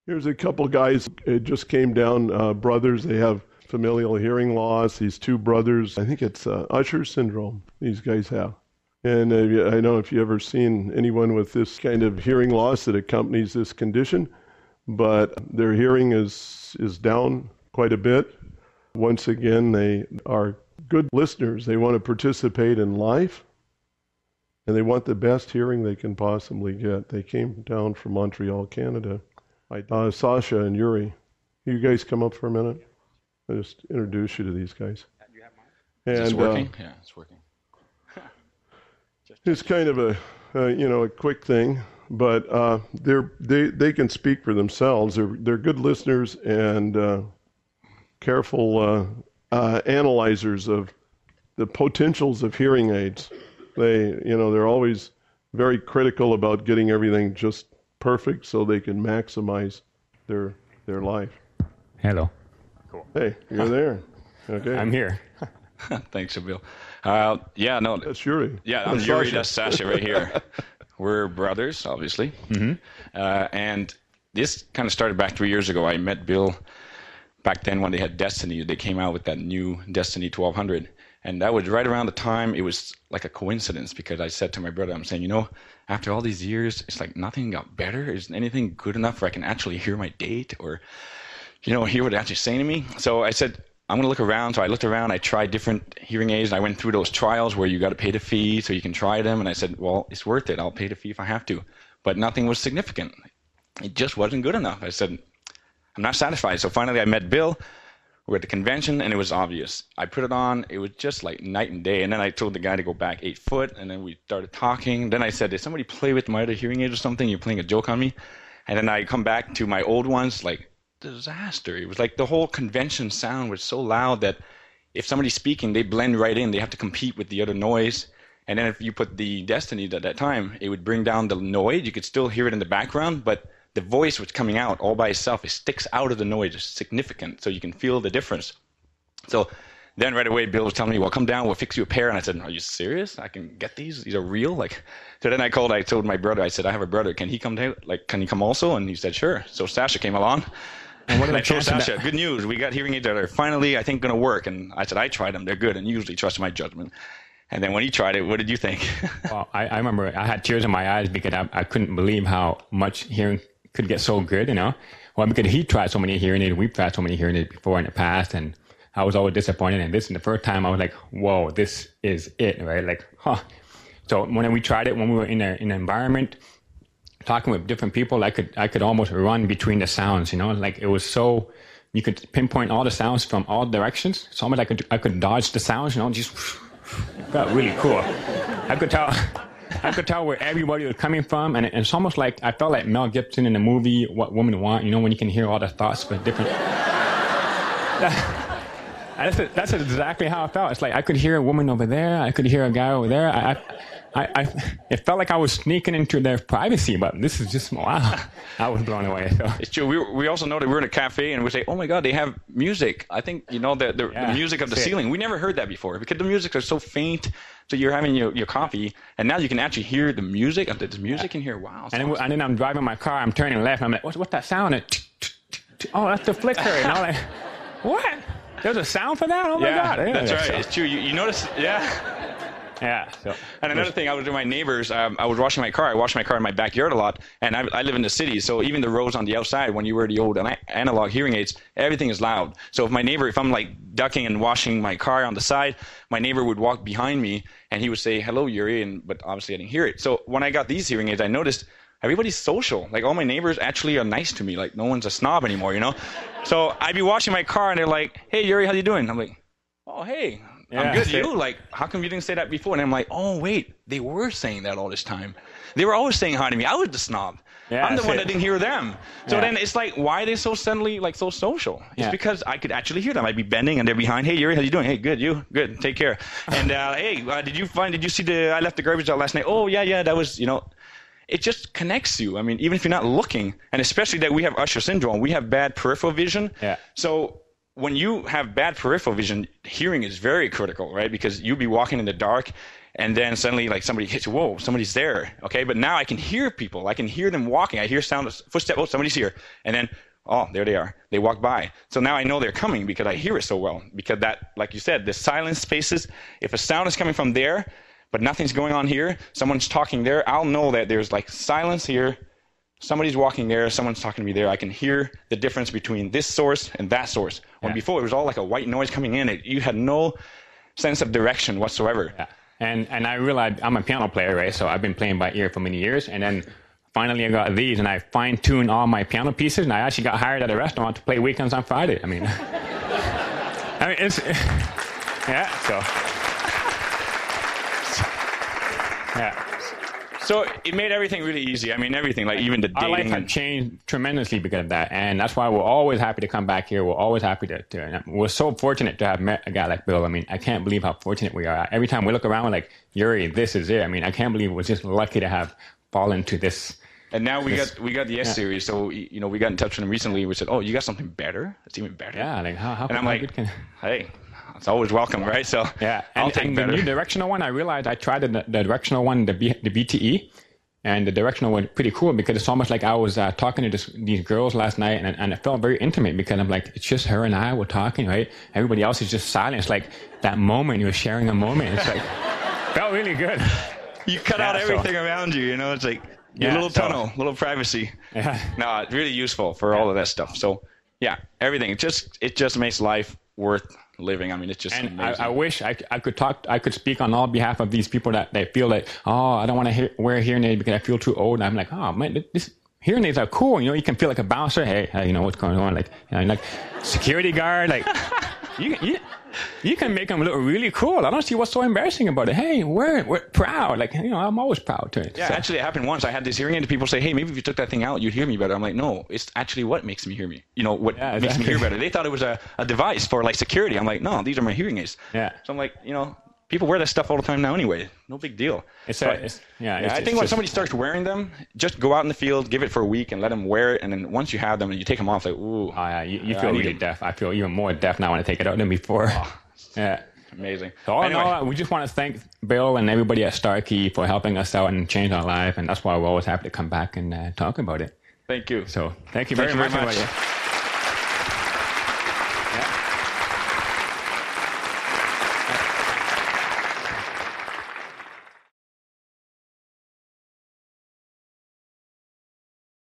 Here's a couple guys. It just came down, brothers. They have familial hearing loss. These two brothers, I think it's Usher syndrome these guys have. And I don't know if you've ever seen anyone with this kind of hearing loss that accompanies this condition, but their hearing is down quite a bit. Once again, they are good listeners. They want to participate in life, and they want the best hearing they can possibly get. They came down from Montreal, Canada. Sacha and Youri, you guys come up for a minute? I'll just introduce you to these guys. You have mine? Is this working? Yeah, it's working. It's kind of a quick thing, but they can speak for themselves. They're good listeners and careful analyzers of the potentials of hearing aids. They're always very critical about getting everything just perfect so they can maximize their life. Hello. Cool. Hey, you're there. Okay. I'm here. Thanks, Bill. No. That's Youri. Yeah, I'm Youri. That's Sacha right here. We're brothers, obviously. Mm-hmm. And this kind of started back 3 years ago. I met Bill back then when they had Destiny. They came out with that new Destiny 1200. And that was right around the time, it was like a coincidence because I said to my brother, I'm saying, after all these years, it's like nothing got better. Is anything good enough where I can actually hear my date or, hear what they're actually saying to me? So I said, I'm going to look around. So I looked around. I tried different hearing aids. And I went through those trials where you got to pay the fee so you can try them. And I said, well, it's worth it. I'll pay the fee if I have to. But nothing was significant. It just wasn't good enough. I said, I'm not satisfied. So finally I met Bill. We're at the convention, and it was obvious. I put it on. It was just like night and day. And then I told the guy to go back 8 foot, and then we started talking. Then I said, did somebody play with my other hearing aid or something? You're playing a joke on me? And then I come back to my old ones, like, disaster. It was like the whole convention sound was so loud that if somebody's speaking, they blend right in. They have to compete with the other noise. And then if you put the Destiny at that time, it would bring down the noise. You could still hear it in the background, but the voice was coming out all by itself. It sticks out of the noise. It's significant, so you can feel the difference. So then right away, Bill was telling me, well, come down, we'll fix you a pair. And I said, are you serious? I can get these? These are real? So then I told my brother, I said, I have a brother. Can he come down? Can he come also? And he said, sure. So Sacha came along. And what I told Sacha, good news. We got hearing aids that are finally, I think, going to work. And I said, I tried them. They're good. And usually trust my judgment. And then when he tried it, what did you think? Well, I remember I had tears in my eyes because I couldn't believe how much hearing could get so good, Well, because he tried so many hearing aids. We've tried so many hearing aids before in the past, and I was always disappointed. And this is the first time I was like, whoa, this is it, right? Like, So when we tried it, when we were in an environment, talking with different people, I could almost run between the sounds, Like it was so, you could pinpoint all the sounds from all directions. It's almost like I could dodge the sounds, just felt really cool. I could tell where everybody was coming from, and it's almost like I felt like Mel Gibson in the movie What Women Want, when you can hear all the thoughts but different. That's exactly how I felt. It's like I could hear a woman over there, I could hear a guy over there. It felt like I was sneaking into their privacy, but this is just, wow. I was blown away. So. It's true. We also know that we're in a cafe and we say, oh my God, they have music. I think, the music of the ceiling. We never heard that before because the music is so faint. So you're having your coffee and now you can actually hear the music. There's music in here. Wow. And then I'm driving my car. I'm turning left. I'm like, what's that sound? Oh, that's the flicker. And I'm like, what? There's a sound for that? Oh my God. Yeah, that's right. So. It's true. You notice, yeah. Yeah. So, and another thing, I was with my neighbors. I was washing my car. I wash my car in my backyard a lot, and I live in the city. So even the roads on the outside, when you wear the old analog hearing aids, everything is loud. So if I'm like ducking and washing my car on the side, my neighbor would walk behind me, and he would say, "Hello, Youri," but obviously I didn't hear it. So when I got these hearing aids, I noticed everybody's social. Like all my neighbors actually are nice to me. Like no one's a snob anymore, So I'd be washing my car, and they're like, "Hey, Youri, how you doing?" I'm like, "Oh, hey." Yeah, I'm good. You? Like, how come you didn't say that before? And I'm like, oh, wait, they were saying that all this time. They were always saying hi to me. I was the snob. Yeah, I'm the one that didn't hear them. So then it's like, why are they so suddenly like so social? It's because I could actually hear them. I'd be bending and they're behind. Hey, Youri, how you doing? Hey, good. You? Good. Take care. And hey, did you see I left the garbage out last night? Oh, yeah, that was, it just connects you. I mean, even if you're not looking, and especially that we have Usher syndrome, we have bad peripheral vision. Yeah. So when you have bad peripheral vision, hearing is very critical, right? Because you'll be walking in the dark, and then suddenly like somebody hits you, whoa, somebody's there, okay? But now I can hear people. I can hear them walking. I hear sound of footsteps, oh, somebody's here. And then, oh, there they are. They walk by. So now I know they're coming because I hear it so well. Because that, like you said, the silent spaces, if a sound is coming from there, but nothing's going on here, someone's talking there, I'll know that there's like silence here, somebody's walking there, someone's talking to me there. I can hear the difference between this source and that source. When before it was all like a white noise coming in, you had no sense of direction whatsoever. Yeah. And I realized I'm a piano player, right? So I've been playing by ear for many years. And then finally I got these, and I fine-tuned all my piano pieces, and I actually got hired at a restaurant to play weekends on Friday. I mean, it's, yeah, so. Yeah. So it made everything really easy. I mean, everything, like even the dating. Our life had changed tremendously because of that. And that's why we're always happy to come back here. We're always happy to we're so fortunate to have met a guy like Bill. I mean, I can't believe how fortunate we are. Every time we look around, we're like, Youri, this is it. I mean, I can't believe we're just lucky to have fallen to this. And now we got the S series. So, we got in touch with him recently. We said, oh, you got something better? It's even better. Yeah. Like, how and I'm like, hey. It's always welcome, right? So yeah, I'll take better. The new directional one, I realized I tried the directional one, the BTE, and the directional one pretty cool because it's almost like I was talking to these girls last night, and it felt very intimate because I'm like, it's just her and I, we're talking, right? Everybody else is just silent. It's like that moment, you're sharing a moment. It's like, felt really good. You cut out everything around you, it's like your little tunnel, little privacy. Yeah. No, it's really useful for all of that stuff. So yeah, everything. It just makes life worth living. I mean, it's just amazing. I wish I could speak on all behalf of these people that they feel like, oh, I don't want to wear a hearing aid because I feel too old. And I'm like, oh man, this hearing aids are cool. You can feel like a bouncer. Hey, what's going on? Like, like security guard. Like, you can make them look really cool. I don't see what's so embarrassing about it. Hey, we're proud. Like, I'm always proud to it. Yeah, actually, it happened once. I had this hearing aid. People say, hey, maybe if you took that thing out, you'd hear me better. I'm like, no, it's actually what makes me hear me. Makes me hear better. They thought it was a device for like security. I'm like, no, these are my hearing aids. Yeah. So I'm like, people wear that stuff all the time now anyway. No big deal. I think when somebody starts wearing them, just go out in the field, give it for a week, and let them wear it. And then once you have them and you take them off, like, ooh. Oh, yeah, you feel really deaf. I feel even more deaf now when I take it out than before. Oh, yeah. Amazing. So all in all, we just want to thank Bill and everybody at Starkey for helping us out and change our life. And that's why we're always happy to come back and talk about it. Thank you. So thank you very much. Yeah.